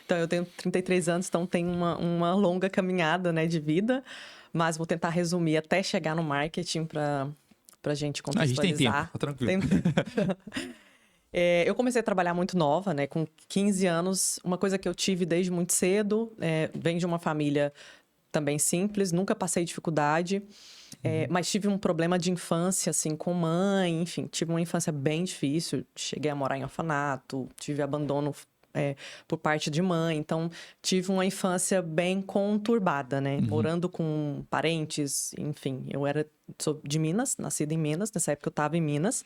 Então, eu tenho 33 anos, então tem uma longa caminhada, né, de vida. Mas vou tentar resumir até chegar no marketing pra gente A gente tem tempo, contextualizar. tá tranquilo. Eu comecei a trabalhar muito nova, né? Com 15 anos. Uma coisa que eu tive desde muito cedo, vem de uma família também simples, nunca passei dificuldade. Mas tive um problema de infância, assim, com mãe, enfim. Tive uma infância bem difícil. Cheguei a morar em orfanato, tive abandono por parte de mãe. Então, tive uma infância bem conturbada, né? Morando com parentes, enfim. Sou de Minas, nascida em Minas. Nessa época eu estava em Minas.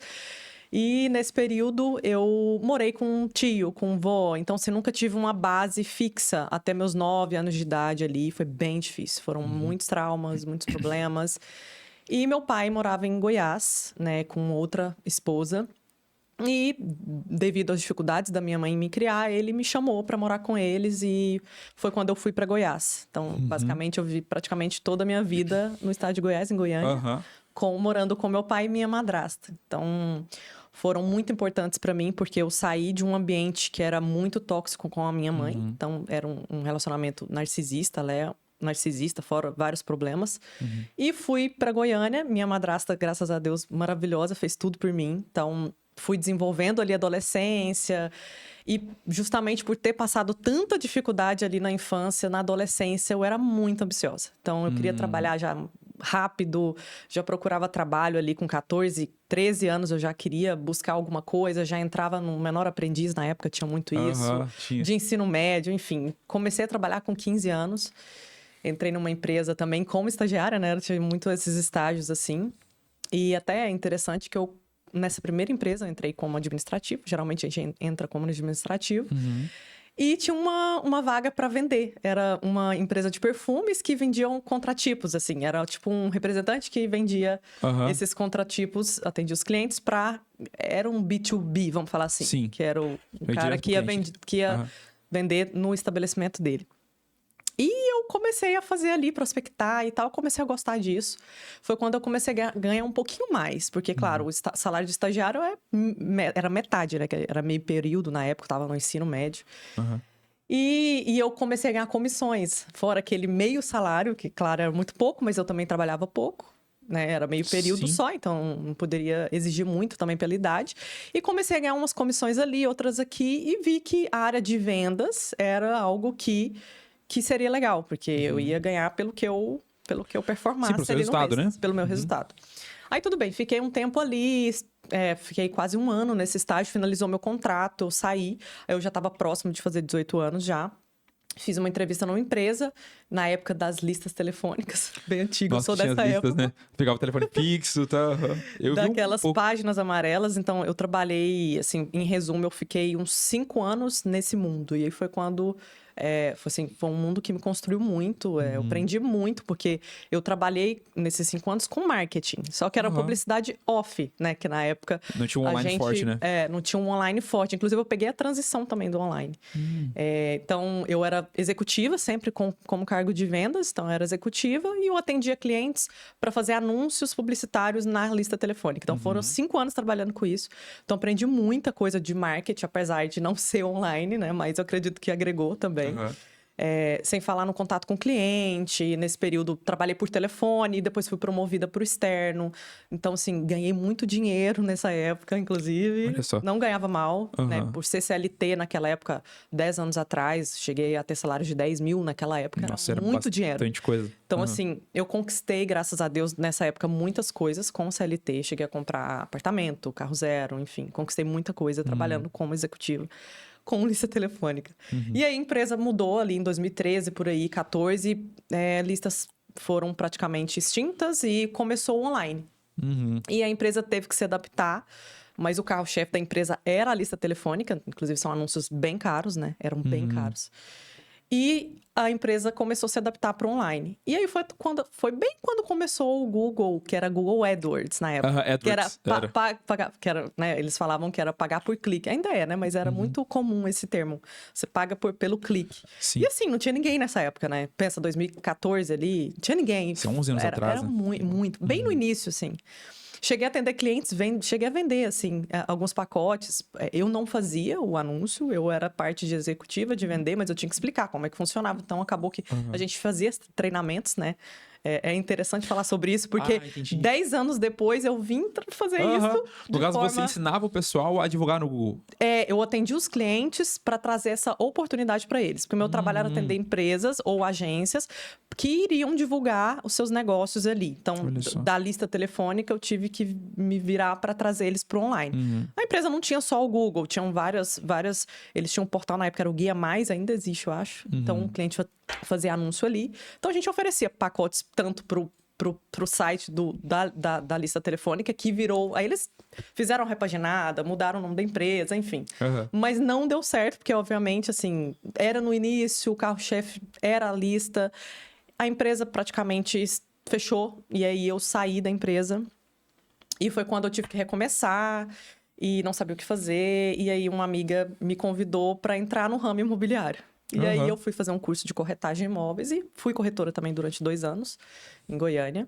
E nesse período eu morei com um tio, com um vô. Então, assim, nunca tive uma base fixa até meus 9 anos de idade ali. Foi bem difícil. Foram muitos traumas, muitos problemas. E meu pai morava em Goiás, né, com outra esposa. E devido às dificuldades da minha mãe em me criar, ele me chamou para morar com eles e foi quando eu fui para Goiás. Então, basicamente, eu vivi praticamente toda a minha vida no estado de Goiás, em Goiânia, morando com meu pai e minha madrasta. Então, foram muito importantes para mim porque eu saí de um ambiente que era muito tóxico com a minha mãe. Então, era um relacionamento narcisista, fora vários problemas. E fui para Goiânia. Minha madrasta, graças a Deus, maravilhosa, fez tudo por mim. Então, fui desenvolvendo ali a adolescência. E justamente por ter passado tanta dificuldade ali na infância, na adolescência, eu era muito ambiciosa. Então, eu queria trabalhar já rápido, já procurava trabalho ali com 14, 13 anos, eu já queria buscar alguma coisa, já entrava no menor aprendiz, na época tinha muito isso, de ensino médio, enfim. Comecei a trabalhar com 15 anos, entrei numa empresa também como estagiária, né? Eu tive muito esses estágios assim. E até é interessante que nessa primeira empresa, eu entrei como administrativo. Geralmente, a gente entra como administrativo. E tinha uma vaga para vender. Era uma empresa de perfumes que vendiam contratipos, assim. Era tipo um representante que vendia esses contratipos, atendia os clientes Era um B2B, vamos falar assim. Sim. Que era o cara que ia vender no estabelecimento dele. E eu comecei a fazer ali, prospectar e tal. Comecei a gostar disso. Foi quando eu comecei a ganhar um pouquinho mais. Porque, claro, o salário de estagiário era metade, né? Que era meio período na época, eu tava no ensino médio. E eu comecei a ganhar comissões. Fora aquele meio salário, que, claro, era muito pouco, mas eu também trabalhava pouco. Né? Era meio período só, então não poderia exigir muito também pela idade. E comecei a ganhar umas comissões ali, outras aqui. E vi que a área de vendas era algo que seria legal, porque eu ia ganhar pelo que eu performasse. Sim, pelo seu ali resultado, no mês, né? pelo meu resultado. Aí tudo bem, fiquei um tempo ali, fiquei quase um ano nesse estágio, finalizou meu contrato, eu saí. Eu já estava próximo de fazer 18 anos já. Fiz uma entrevista numa empresa, na época das listas telefônicas, bem antiga, eu sou dessa listas, época. Né? Pegava o telefone fixo, tá? Eu Daquelas vi páginas amarelas, então eu trabalhei, assim, em resumo, eu fiquei uns 5 anos nesse mundo. E aí foi quando... foi um mundo que me construiu muito. Eu aprendi muito, porque eu trabalhei nesses 5 anos com marketing. Só que era publicidade off, né? Que na época... Não tinha um online forte, né? Não tinha um online forte. Inclusive, eu peguei a transição também do online. Então, eu era executiva, sempre como cargo de vendas. Então, eu era executiva e eu atendia clientes para fazer anúncios publicitários na lista telefônica. Então, foram 5 anos trabalhando com isso. Então, aprendi muita coisa de marketing, apesar de não ser online, né? Mas eu acredito que agregou também. Sem falar no contato com o cliente. Nesse período, trabalhei por telefone e depois fui promovida para o externo. Então, assim, ganhei muito dinheiro nessa época, inclusive. Olha só. Não ganhava mal, né? Por ser CLT naquela época, 10 anos atrás, cheguei a ter salário de 10 mil naquela época. Nossa, era muito dinheiro. Coisa. Então, assim, eu conquistei, graças a Deus, nessa época, muitas coisas com CLT. Cheguei a comprar apartamento, carro zero, enfim. Conquistei muita coisa trabalhando como executiva com lista telefônica. E aí a empresa mudou ali em 2013, por aí, 14. Listas foram praticamente extintas e começou o online. E a empresa teve que se adaptar. Mas o carro-chefe da empresa era a lista telefônica. Inclusive, são anúncios bem caros, né? Eram bem caros. E a empresa começou a se adaptar para online. E aí foi bem quando começou o Google, que era Google AdWords na época. AdWords, que era, né, eles falavam que era pagar por clique. Ainda é, né? Mas era muito comum esse termo. Você paga pelo clique. Sim. E assim, não tinha ninguém nessa época, né? Pensa, 2014 ali, não tinha ninguém. Isso é 11 anos atrás, Era né? muito, bem no início, assim. Cheguei a atender clientes, cheguei a vender, assim, alguns pacotes. Eu não fazia o anúncio, eu era parte de executiva de vender, mas eu tinha que explicar como é que funcionava. Então, acabou que a gente fazia treinamentos, né? É interessante falar sobre isso, porque 10 anos depois eu vim fazer isso. No caso, você ensinava o pessoal a divulgar no Google. Eu atendi os clientes para trazer essa oportunidade para eles. Porque o meu trabalho era atender empresas ou agências que iriam divulgar os seus negócios ali. Então, da lista telefônica, eu tive que me virar para trazer eles para o online. A empresa não tinha só o Google, tinham várias... Eles tinham um portal na época, era o Guia Mais, ainda existe, eu acho. Então, o cliente fazia anúncio ali. Então, a gente oferecia pacotes tanto pro site da lista telefônica, que virou... Aí eles fizeram repaginada, mudaram o nome da empresa, enfim. Mas não deu certo, porque, obviamente, assim, era no início, o carro-chefe era a lista. A empresa praticamente fechou, e aí eu saí da empresa. E foi quando eu tive que recomeçar e não sabia o que fazer. E aí uma amiga me convidou para entrar no ramo imobiliário. E aí eu fui fazer um curso de corretagem de imóveis e fui corretora também durante 2 anos em Goiânia.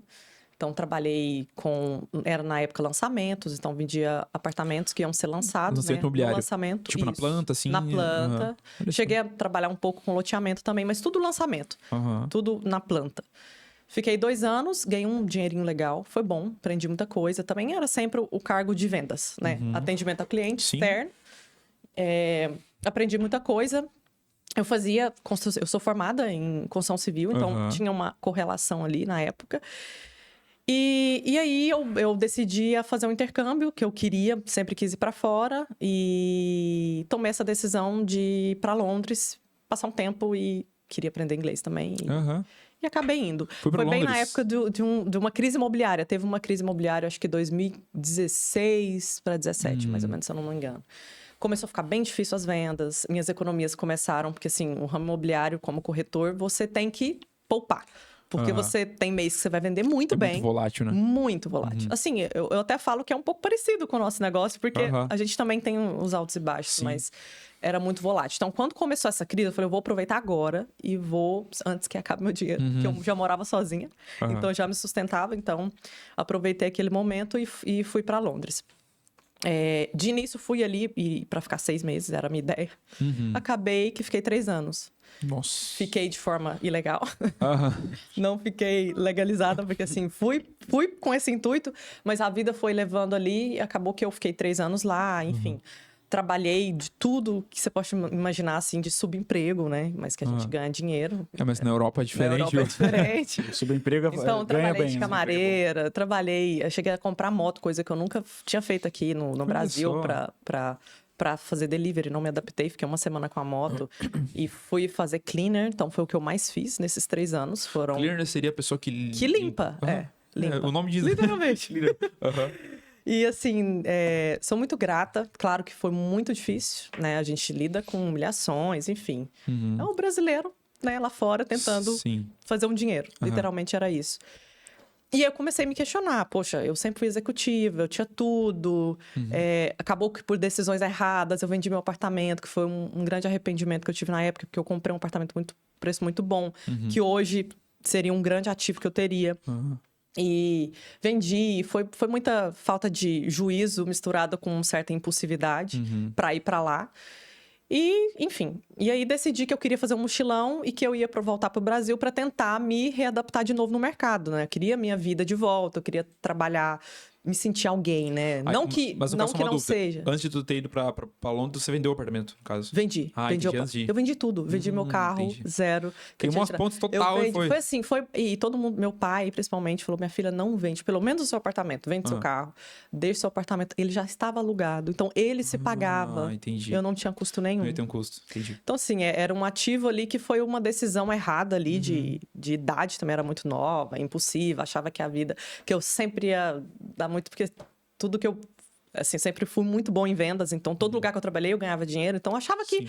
Então, trabalhei era na época lançamentos, então vendia apartamentos que iam ser lançados, né? Imobiliário. No lançamento. Tipo, na planta, assim? Na planta. Cheguei a trabalhar um pouco com loteamento também, mas tudo lançamento. Tudo na planta. Fiquei 2 anos, ganhei um dinheirinho legal, foi bom, aprendi muita coisa. Também era sempre o cargo de vendas, né? Atendimento ao cliente, externo. Aprendi muita coisa. Eu sou formada em construção civil, então tinha uma correlação ali na época. E aí eu decidi fazer um intercâmbio, que eu queria, sempre quis ir para fora. E tomei essa decisão de ir para Londres, passar um tempo e queria aprender inglês também. E acabei indo. Foi bem na época de uma crise imobiliária. Teve uma crise imobiliária, acho que 2016 para 2017, mais ou menos, se eu não me engano. Começou a ficar bem difícil as vendas, minhas economias começaram, porque assim, o ramo imobiliário, como corretor, você tem que poupar. Porque você tem mês que você vai vender muito bem. Muito volátil, né? Muito volátil. Assim, eu até falo que é um pouco parecido com o nosso negócio, porque a gente também tem os altos e baixos, mas era muito volátil. Então, quando começou essa crise, eu falei, eu vou aproveitar agora e vou, antes que acabe meu dinheiro, porque eu já morava sozinha, então eu já me sustentava. Então, aproveitei aquele momento e fui para Londres. De início, fui ali para ficar 6 meses, era a minha ideia. Acabei que fiquei 3 anos. Nossa. Fiquei de forma ilegal. Não fiquei legalizada, porque assim, fui com esse intuito, mas a vida foi levando ali e acabou que eu fiquei 3 anos lá, enfim. Trabalhei de tudo que você pode imaginar, assim, de subemprego, né? Mas que a gente ganha dinheiro. Mas na Europa é diferente. Na Europa é diferente. Subemprego então, trabalhei de camareira, eu cheguei a comprar moto, coisa que eu nunca tinha feito aqui no Brasil para fazer delivery. Não me adaptei, fiquei 1 semana com a moto e fui fazer cleaner. Então, foi o que eu mais fiz nesses 3 anos. Cleaner seria a pessoa que limpa. Limpa. O nome diz. Literalmente. E assim, sou muito grata. Claro que foi muito difícil, né? A gente lida com humilhações, enfim. É o brasileiro, né, lá fora, tentando fazer um dinheiro. Literalmente era isso. E eu comecei a me questionar. Poxa, eu sempre fui executiva, eu tinha tudo. Acabou que por decisões erradas, eu vendi meu apartamento, que foi um grande arrependimento que eu tive na época, porque eu comprei um apartamento preço muito bom, que hoje seria um grande ativo que eu teria. E vendi, foi muita falta de juízo misturada com certa impulsividade para ir para lá. E, enfim, e aí decidi que eu queria fazer um mochilão e que eu ia voltar para o Brasil para tentar me readaptar de novo no mercado, né? Eu queria minha vida de volta, eu queria trabalhar, me sentir alguém, né? Não que não seja. Antes de tu ter ido pra Londres, você vendeu o apartamento, no caso? Vendi. Eu vendi tudo. Vendi meu carro, zero. Queimou as pontas total e foi... Foi assim, e todo mundo, meu pai principalmente, falou, minha filha, não vende, pelo menos o seu apartamento, vende seu carro, deixa seu apartamento. Ele já estava alugado, então ele se pagava. Entendi. Eu não tinha custo nenhum. Não ia ter um custo, entendi. Então assim, era um ativo ali que foi uma decisão errada ali, de idade também era muito nova, impulsiva, achava que a vida, que eu sempre ia dar muito, porque tudo que eu, assim, sempre fui muito bom em vendas, então todo lugar que eu trabalhei eu ganhava dinheiro, então eu achava que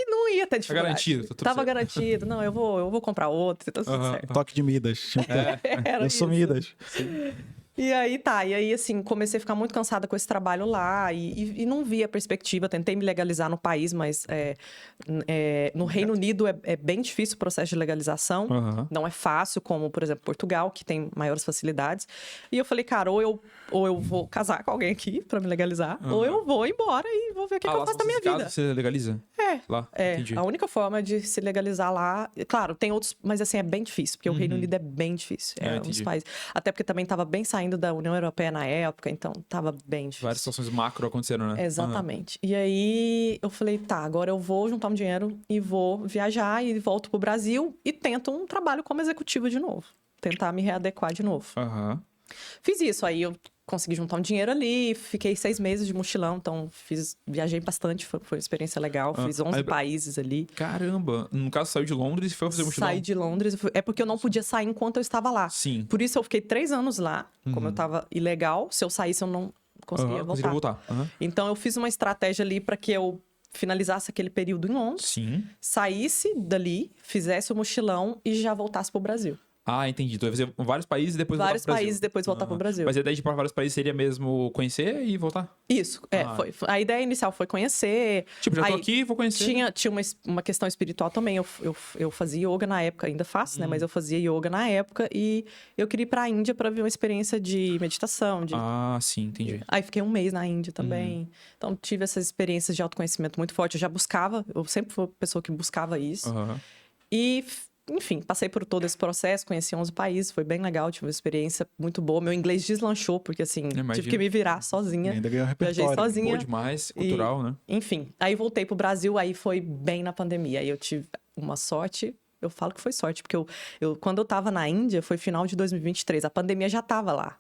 não ia ter dificuldade. Garantido, Tava garantido. Não, eu vou comprar outro, tá tudo certo. Toque de Midas. Eu sou Midas. E aí, assim, comecei a ficar muito cansada com esse trabalho lá e não via perspectiva. Tentei me legalizar no país, mas no Reino Unido é bem difícil o processo de legalização. Não é fácil, como, por exemplo, Portugal, que tem maiores facilidades. E eu falei, cara, ou eu vou casar com alguém aqui pra me legalizar, ou eu vou embora e vou ver o que eu faço da minha vida. Você legaliza? Lá, entendi. A única forma de se legalizar lá... Claro, tem outros, mas assim, é bem difícil, porque o Reino Unido é bem difícil. É um dos países... Até porque também estava bem saindo da União Europeia na época, então tava bem difícil. Várias situações macro aconteceram, né? Exatamente. E aí eu falei, tá, agora eu vou juntar um dinheiro e vou viajar e volto pro Brasil e tento um trabalho como executiva de novo. Tentar me readequar de novo. Fiz isso, aí eu consegui juntar um dinheiro ali, fiquei 6 meses de mochilão, então viajei bastante, foi uma experiência legal, fiz 11 países ali. Caramba! No caso, saiu de Londres e foi fazer mochilão? Saí de Londres, é porque eu não podia sair enquanto eu estava lá. Sim. Por isso eu fiquei 3 anos lá, como eu estava ilegal, se eu saísse eu não conseguia voltar. Então eu fiz uma estratégia ali para que eu finalizasse aquele período em Londres, saísse dali, fizesse o mochilão e já voltasse pro Brasil. Ah, entendi. Então, vai fazer vários países e depois voltar pro Brasil. Vários países e depois voltar pro Brasil. Mas a ideia de ir para vários países seria mesmo conhecer e voltar? Isso, foi. A ideia inicial foi conhecer. Tipo, já tô aqui, vou conhecer. Tinha uma questão espiritual também. Eu fazia yoga na época, ainda faço, né? Mas eu fazia yoga na época e eu queria ir pra Índia pra ver uma experiência de meditação. Ah, sim, entendi. Aí fiquei 1 mês na Índia também. Então tive essas experiências de autoconhecimento muito forte. Eu já buscava, eu sempre fui uma pessoa que buscava isso. E... Enfim, passei por todo esse processo, conheci 11 países, foi bem legal, tive uma experiência muito boa. Meu inglês deslanchou, porque assim, tive que me virar sozinha. Ainda ganhou repertório. Viajei sozinha. Boa demais, cultural, né? Enfim, aí voltei pro Brasil, aí foi bem na pandemia. Aí eu tive uma sorte, eu falo que foi sorte, porque quando eu tava na Índia, foi final de 2023, a pandemia já tava lá.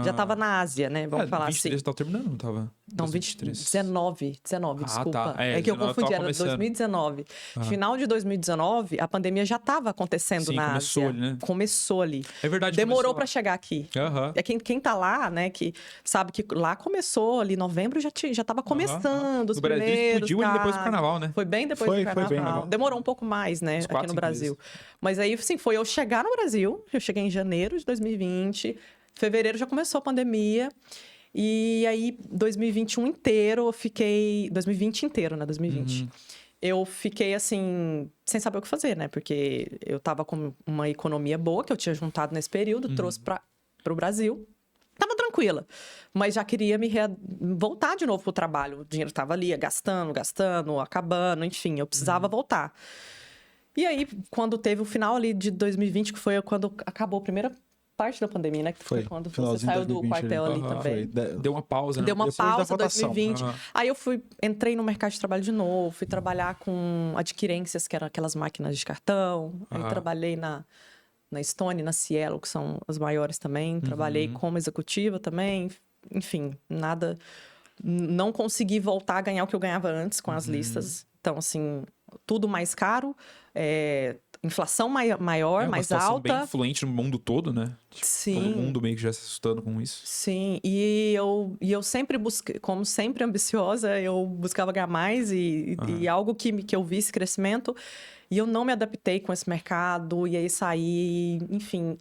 Já tava na Ásia, né? Vamos falar 23 assim. Tava terminando, não tava? Não, 19, desculpa. Tá. É que eu confundi, era 2019. Final de 2019, a pandemia já estava acontecendo na começou Ásia. Ali, né? Começou ali. É verdade. Demorou para chegar aqui. É quem tá lá, né, que sabe que lá começou ali, novembro já tava começando os primeiros. No Brasil explodiu ali depois do carnaval, né? Foi bem depois do carnaval. Foi bem. Demorou um pouco mais, né, aqui no Brasil. Mas aí, sim, foi eu chegar no Brasil, eu cheguei em janeiro de 2020, fevereiro já começou a pandemia. E aí, 2021 inteiro, eu fiquei... 2020 inteiro, né? 2020. Eu fiquei, assim, sem saber o que fazer, né? Porque eu tava com uma economia boa, que eu tinha juntado nesse período, trouxe pro Brasil. Tava tranquila. Mas já queria voltar de novo pro trabalho. O dinheiro tava ali, gastando, acabando, enfim. Eu precisava voltar. E aí, quando teve o final ali de 2020, que foi quando acabou a primeira parte da pandemia, né? Que foi quando você saiu do quartel ali também. Deu uma pausa, né? Deu uma Depois pausa da em 2020. Aí eu entrei no mercado de trabalho de novo, fui trabalhar com adquirências, que eram aquelas máquinas de cartão. Aí trabalhei na Stone, na Cielo, que são as maiores também. Trabalhei como executiva também. Enfim, nada... Não consegui voltar a ganhar o que eu ganhava antes com as listas. Então, assim, tudo mais caro, inflação maior, mais alta. Bem influente no mundo todo, né? Sim. Todo mundo meio que já se assustando com isso. Sim, e eu sempre busquei, como sempre ambiciosa, eu buscava ganhar mais e algo que eu vi esse crescimento. E eu não me adaptei com esse mercado, e aí saí, enfim.